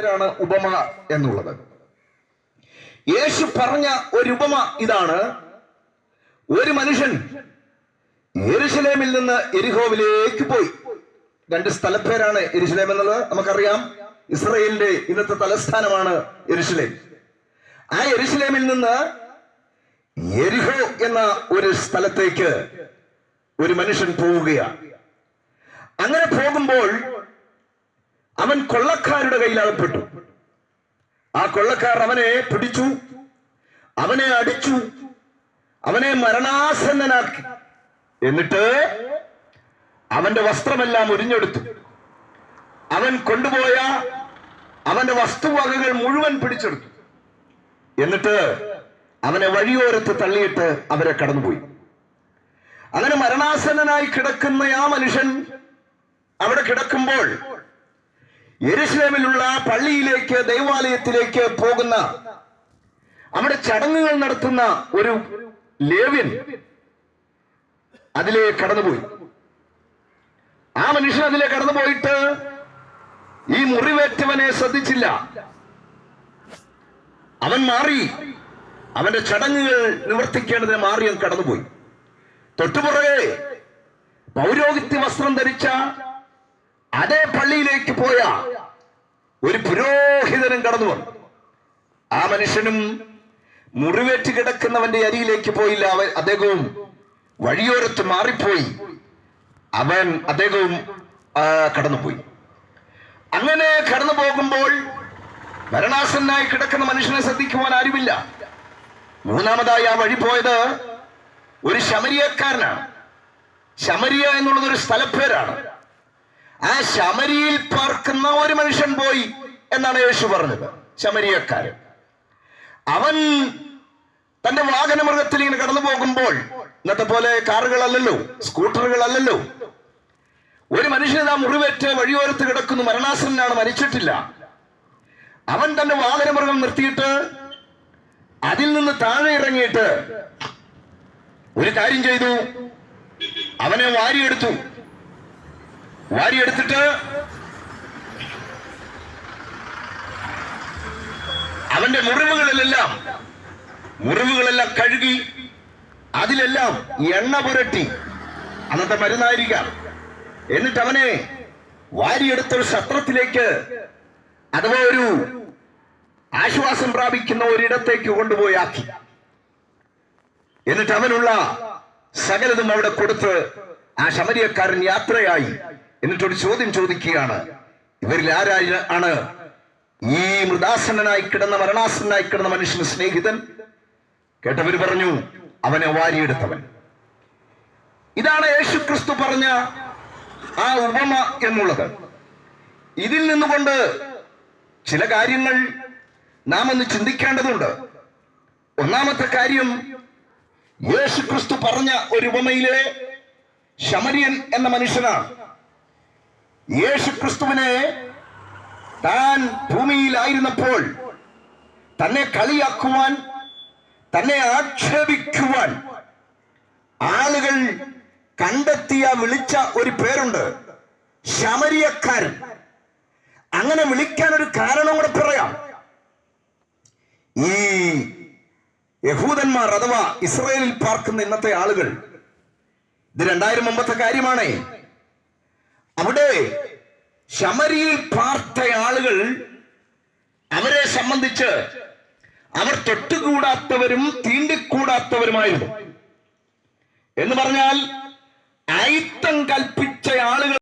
പേരാണ് ഉപമ എന്നുള്ളത്. യേശു പറഞ്ഞ ഒരു ഉപമ ഇതാണ്. ഒരു മനുഷ്യൻ യെരുശലേമിൽ നിന്ന് യെരിഹോവിലേക്ക് പോയി. രണ്ട് സ്ഥലപ്പേരാണ് യെരുശലേം എന്നുള്ളത് നമുക്കറിയാം. ഇസ്രായേലിന്റെ ഇന്നത്തെ തലസ്ഥാനമാണ് യെരുശലേം. ആ യെരുശലേമിൽ നിന്ന് യെരിഹോ എന്ന ഒരു സ്ഥലത്തേക്ക് ഒരു മനുഷ്യൻ പോവുകയാണ്. അങ്ങനെ പോകുമ്പോൾ അവൻ കൊള്ളക്കാരുടെ കയ്യിൽ അകപ്പെട്ടു. ആ കൊള്ളക്കാർ അവനെ പിടിച്ചു, അവനെ അടിച്ചു, അവനെ മരണാസന്നനാക്കി. എന്നിട്ട് അവന്റെ വസ്ത്രമെല്ലാം ഉരിഞ്ഞെടുത്തു. അവൻ കൊണ്ടുപോയ അവന്റെ വസ്തുവകകൾ മുഴുവൻ പിടിച്ചെടുത്തു. എന്നിട്ട് അവനെ വഴിയോരത്ത് തള്ളിയിട്ട് അവരെ കടന്നുപോയി. അങ്ങനെ മരണാസന്നനായി കിടക്കുന്ന ആ മനുഷ്യൻ അവിടെ കിടക്കുമ്പോൾ യെരുശലേമിലുള്ള പള്ളിയിലേക്ക്, ദൈവാലയത്തിലേക്ക് പോകുന്ന, അവിടെ ചടങ്ങുകൾ നടത്തുന്ന ഒരു ലേവ്യൻ അതിലെ കടന്നുപോയി. ആ മനുഷ്യൻ അതിലെ കടന്നുപോയിട്ട് ഈ മുറിവേറ്റവനെ ശ്രദ്ധിച്ചില്ല. അവൻ മാറി, അവന്റെ ചടങ്ങുകൾ നിവർത്തിക്കേണ്ടതിന് മാറി അവൻ കടന്നുപോയി. തൊട്ടുപുറകെ പൗരോഹിത്യ വസ്ത്രം ധരിച്ച അതേ പള്ളിയിലേക്ക് പോയ ഒരു പുരോഹിതനും കടന്നു വന്നു. ആ മനുഷ്യനും മുറിവേറ്റ് കിടക്കുന്നവന്റെ അരിയിലേക്ക് പോയില്ല. അദ്ദേഹവും വഴിയോരത്ത് മാറിപ്പോയി. അദ്ദേഹവും കടന്നുപോയി. അങ്ങനെ കടന്നു പോകുമ്പോൾ മരണാസന്നായി കിടക്കുന്ന മനുഷ്യനെ ശ്രദ്ധിക്കുവാൻ ആരുമില്ല. മൂന്നാമതായി ആ വഴി പോയത് ഒരു ശമരിയക്കാരനാണ്. ശമരിയ എന്നുള്ളത് ഒരു സ്ഥലപ്പേരാണ്. ആ ശമരിയിൽ പാർക്കുന്ന ഒരു മനുഷ്യൻ പോയി എന്നാണ് യേശു പറഞ്ഞത്. ശമരിയക്കാരൻ അവൻ തന്റെ വാഹനമൃഗത്തിൽ ഇങ്ങനെ കടന്നു പോകുമ്പോൾ, ഇന്നത്തെ പോലെ കാറുകളല്ലല്ലോ, സ്കൂട്ടറുകളല്ലല്ലോ, ഒരു മനുഷ്യന് ആ മുറിവേറ്റ് വഴിയോരത്ത് കിടക്കുന്നു, മരണാസന്നാണ്, മരിച്ചിട്ടില്ല. അവൻ തന്റെ വാഹനമൃഗം നിർത്തിയിട്ട് അതിൽ നിന്ന് താഴെ ഇറങ്ങിയിട്ട് ഒരു കാര്യം ചെയ്തു. അവനെ വാരിയെടുത്തിട്ട് അവന്റെ മുറിവുകളെല്ലാം കഴുകി അതിലെല്ലാം എണ്ണ പുരട്ടി, അന്നത്തെ മരുന്നായിരിക്കാം. എന്നിട്ട് അവനെ വാരിയെടുത്തൊരു സത്രത്തിലേക്ക്, അഥവാ ഒരു ആശ്വാസം പ്രാപിക്കുന്ന ഒരിടത്തേക്ക് കൊണ്ടുപോയി ആക്കി. എന്നിട്ട് അവനുള്ള സകലതും അവിടെ കൊടുത്ത് ആ ശമരിയക്കാരൻ യാത്രയായി. എന്നിട്ടൊരു ചോദ്യം ചോദിക്കുകയാണ്, ഇവരിൽ ആരാണ് ഈ മൃതാസന്നനായി കിടന്ന, മരണാസന്നനായി കിടന്ന മനുഷ്യന് സ്നേഹിതൻ? കേട്ടവർ പറഞ്ഞു, അവനെ വാരിയെടുത്തവൻ. ഇതാണ് യേശു ക്രിസ്തു പറഞ്ഞ ആ ഉപമ എന്നുള്ളത്. ഇതിൽ നിന്നുകൊണ്ട് ചില കാര്യങ്ങൾ നാം ഒന്ന് ചിന്തിക്കേണ്ടതുണ്ട്. ഒന്നാമത്തെ കാര്യം, യേശു ക്രിസ്തു പറഞ്ഞ ഒരു ഉപമയിലെ ശമരിയൻ എന്ന മനുഷ്യനാണ്. യേശു ക്രിസ്തുവിനെ താൻ ഭൂമിയിലായിരുന്നപ്പോൾ തന്നെ കളിയാക്കുവാൻ, തന്നെ ആക്ഷേപിക്കുവാൻ ആളുകൾ വിളിച്ച ഒരു പേരുണ്ട്, ശമരിയക്കാരൻ. അങ്ങനെ വിളിക്കാൻ ഒരു കാരണം കൂടെ പറയാം. ഈ യഹൂദന്മാർ അഥവാ ഇസ്രായേലിൽ പാർക്കുന്ന ഇന്നത്തെ ആളുകൾ, ഇത് 2000 മുമ്പത്തെ കാര്യമാണേ. അവിടെ ശമരിയിൽ പാർത്ത ആളുകൾ, അവരെ സംബന്ധിച്ച് അവർ തൊട്ടുകൂടാത്തവരും തീണ്ടിക്കൂടാത്തവരുമായിരുന്നു. എന്ന് പറഞ്ഞാൽ അയിത്തം കൽപ്പിച്ച ആളുകൾ